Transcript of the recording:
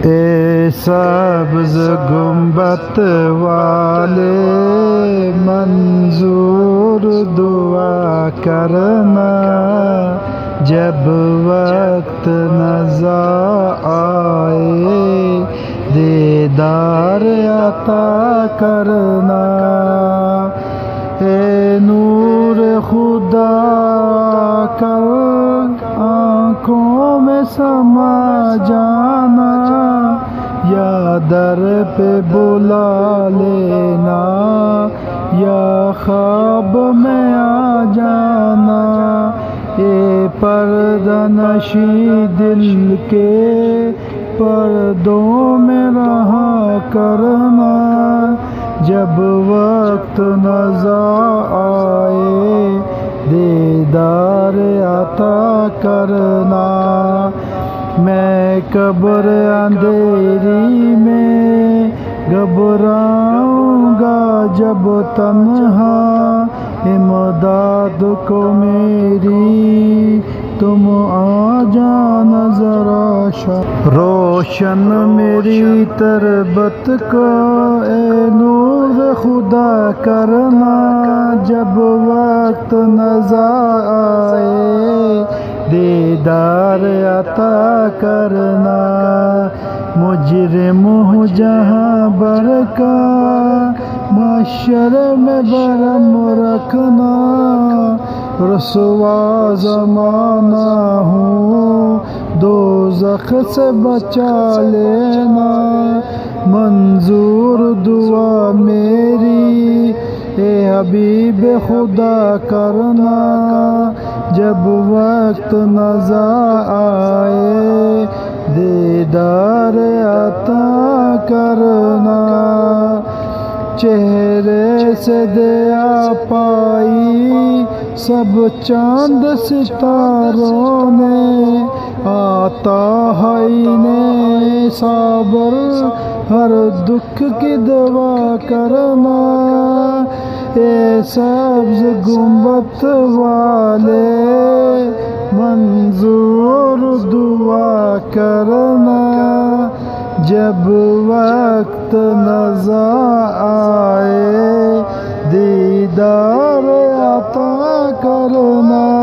اے سبز گنبد والے منظور دعا کرنا، جب وقت نظر آئے دیدار عطا کرنا۔ اے نور خدا کر آنکھوں میں سما جانا، یا در پہ بلا لینا یا خواب میں آ جانا۔ اے پردہ نشیں دل کے پردوں میں رہا کرنا، جب وقت نظر آئے دیدار عطا کرنا۔ میں قبر اندھیری میں گھبراؤں گا جب تنہا، امداد کو میری تم آ جانا ذرا روشن میری تربت کو اے نور خدا کرنا، جب وقت نظر آئے دیدار عطا کرنا۔ مجرم ہوں جہاں بر کا محشر میں برم رکھنا، رسوا زمانہ ہوں دوزخ سے بچا لینا۔ منظور دعا میری اے حبیب خدا کرنا، جب وقت نظر آئے دیدار عطا کرنا۔ چہرے سے دیا پائی سب چاند ستاروں نے، آتا ہے نے صابر ہر دکھ کی دعا کرنا۔ اے سبز گنبد والے منظور دعا کرنا، جب وقت نظر آئے دیدار عطا کرنا۔